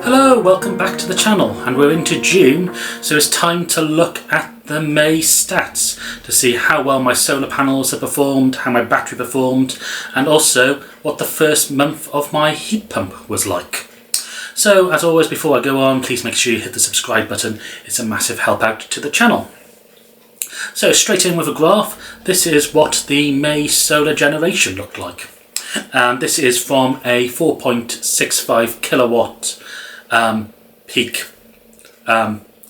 Hello, welcome back to the channel, and we're into June, so it's time to look at the May stats to see how well my solar panels have performed, how my battery performed, and also what the first month of my heat pump was like. So as always, before I go on, please make sure you hit the subscribe button. It's a massive help out to the channel. So straight in with a graph, this is what the May solar generation looked like. This is from a 4.65 kilowatt peak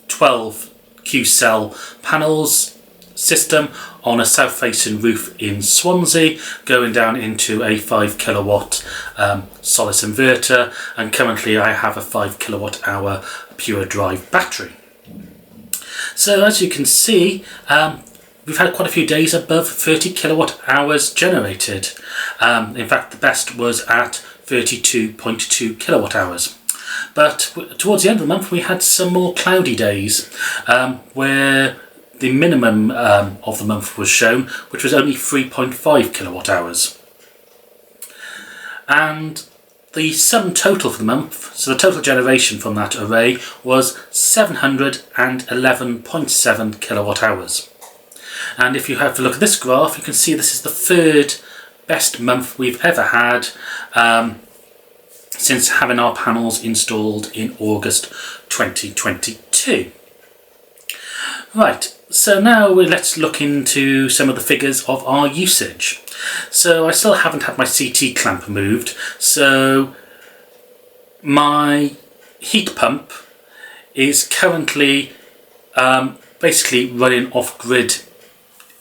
12 Q-cell panels system on a south facing roof in Swansea, going down into a 5 kilowatt Solace inverter, and currently I have a 5 kilowatt hour pure drive battery. So as you can see, we've had quite a few days above 30 kilowatt hours generated. In fact, the best was at 32.2 kilowatt hours. But towards the end of the month we had some more cloudy days where the minimum of the month was shown, which was only 3.5 kilowatt hours. And the sum total for the month, so the total generation from that array, was 711.7 kilowatt hours. And if you have a look at this graph, you can see this is the third best month we've ever had since having our panels installed in August 2022. Right, so now let's look into some of the figures of our usage. So I still haven't had my CT clamp removed, so my heat pump is currently basically running off-grid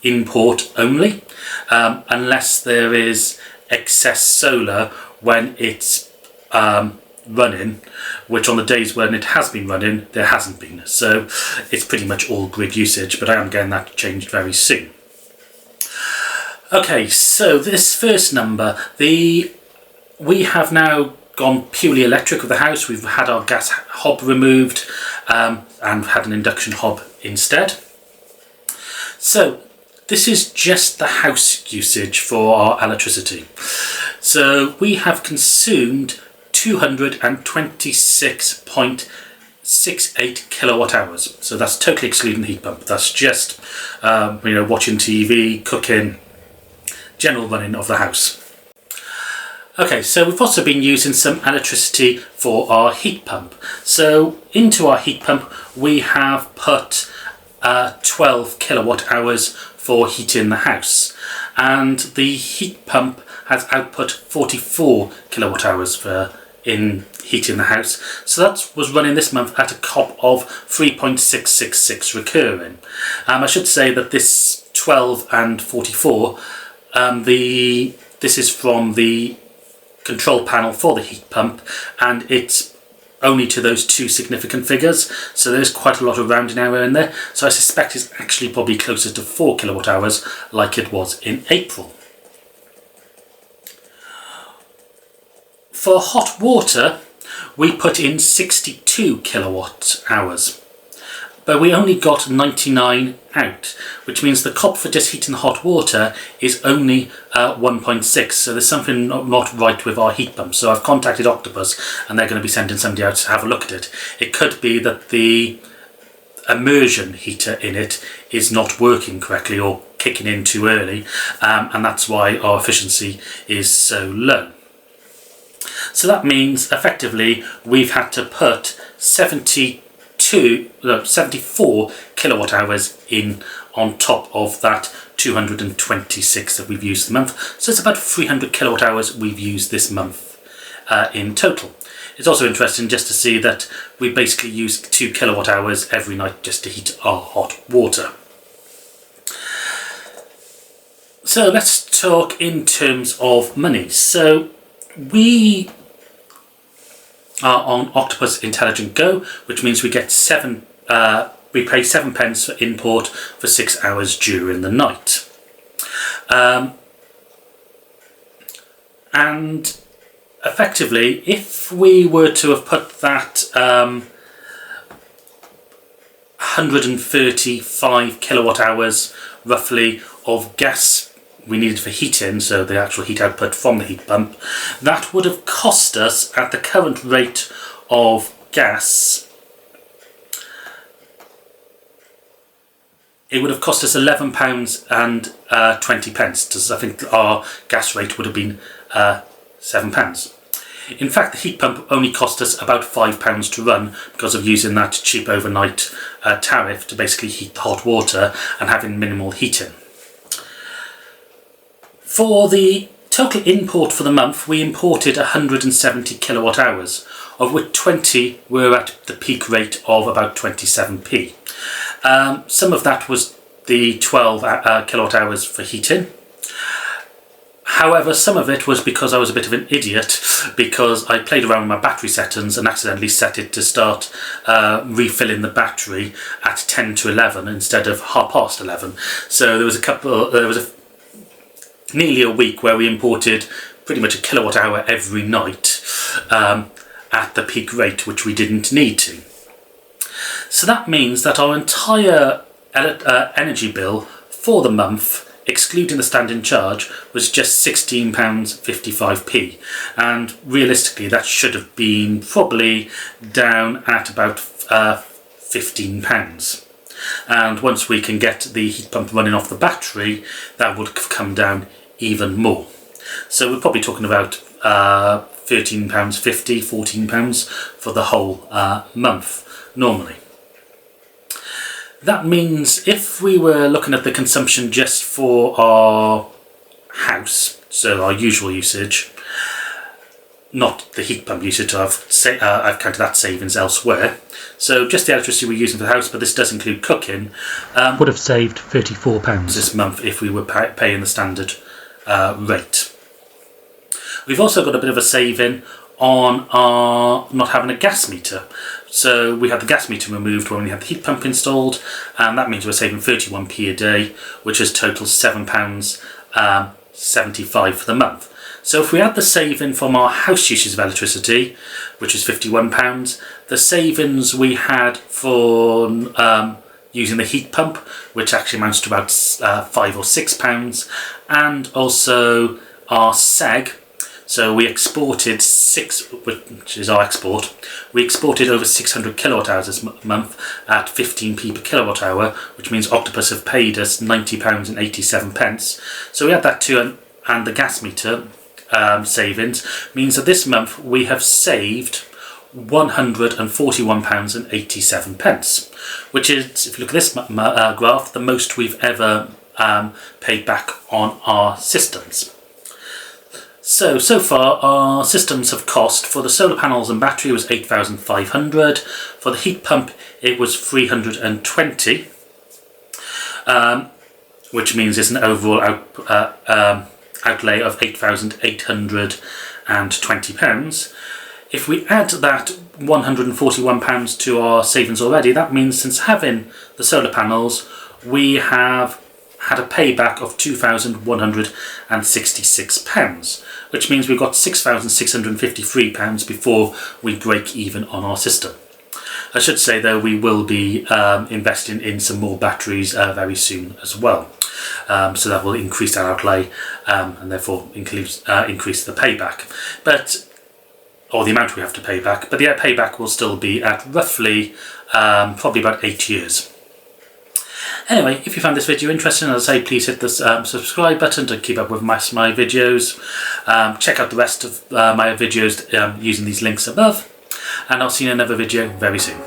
import only, unless there is excess solar when it's running, which on the days when it has been running there hasn't been, so it's pretty much all grid usage, but I am getting that changed very soon. Okay, so this first number, we have now gone purely electric with the house. We've had our gas hob removed and had an induction hob instead. So this is just the house usage for our electricity. So we have consumed 226.68 kilowatt hours. So that's totally excluding the heat pump. That's just watching TV, cooking, general running of the house. Okay, so we've also been using some electricity for our heat pump. So into our heat pump we have put 12 kilowatt hours for heating the house, and the heat pump has output 44 kilowatt hours for in heating the house. So that was running this month at a COP of 3.666 recurring. I should say that this 12 and 44, this is from the control panel for the heat pump, and it's only to those two significant figures, so there's quite a lot of rounding error in there, so I suspect it's actually probably closer to 4 kilowatt hours like it was in April. For hot water we put in 62 kilowatt hours, but we only got 99 out, which means the COP for just heating hot water is only 1.6, so there's something not right with our heat pump. So I've contacted Octopus and they're going to be sending somebody out to have a look at it. It could be that the immersion heater in it is not working correctly or kicking in too early, and that's why our efficiency is so low. So that means effectively we've had to put 74 kilowatt hours in on top of that 226 that we've used this month. So it's about 300 kilowatt hours we've used this month in total. It's also interesting just to see that we basically use 2 kilowatt hours every night just to heat our hot water. So let's talk in terms of money. So we are on Octopus Intelligent Go, which means we get we pay 7 pence for import for 6 hours during the night. And effectively, if we were to have put that 135 kilowatt hours roughly of gas we needed for heating, so the actual heat output from the heat pump, that would have cost us at the current rate of gas, it would have cost us £11.20. I think our gas rate would have been £7. In fact, the heat pump only cost us about £5 to run because of using that cheap overnight tariff to basically heat the hot water and having minimal heating. For the total import for the month, we imported 170 kilowatt hours, of which 20 were at the peak rate of about 27p. Some of that was the 12 kilowatt hours for heating. However, some of it was because I was a bit of an idiot, because I played around with my battery settings and accidentally set it to start refilling the battery at 10 to 11 instead of 11:30. So there was nearly a week where we imported pretty much a kilowatt hour every night at the peak rate, which we didn't need to. So that means that our entire energy bill for the month, excluding the standing charge, was just £16.55p, and realistically that should have been probably down at about £15. And once we can get the heat pump running off the battery, that would have come down even more. So we're probably talking about £13.50, £14 for the whole month normally. That means if we were looking at the consumption just for our house, so our usual usage, not the heat pump usage, I've counted that savings elsewhere, so just the electricity we're using for the house, but this does include cooking, would have saved £34 this month if we were paying the standard rate. We've also got a bit of a saving on our not having a gas meter. So we had the gas meter removed when we had the heat pump installed, and that means we're saving 31p a day, which is total £7.75 for the month. So if we add the saving from our house usage of electricity, which is £51, the savings we had for using the heat pump, which actually amounts to about £5 or £6, and also our SEG. So we exported which is our export, we exported over 600 kilowatt hours this month at 15p per kilowatt hour, which means Octopus have paid us £90.87. So we add that to and the gas meter savings means that this month we have saved £141.87, which is, if you look at this graph, the most we've ever paid back on our systems. So far our systems have cost, for the solar panels and battery was £8,500, for the heat pump it was £320, which means it's an overall outlay of £8,820. If we add that £141 to our savings already, that means since having the solar panels we have had a payback of £2,166, which means we've got £6,653 before we break even on our system. I should say though, we will be investing in some more batteries very soon as well, so that will increase our outlay and therefore increase the payback, or the amount we have to pay back, but the payback will still be at roughly probably about 8 years. Anyway, if you found this video interesting, as I say, please hit the subscribe button to keep up with my videos. Check out the rest of my videos using these links above, and I'll see you in another video very soon.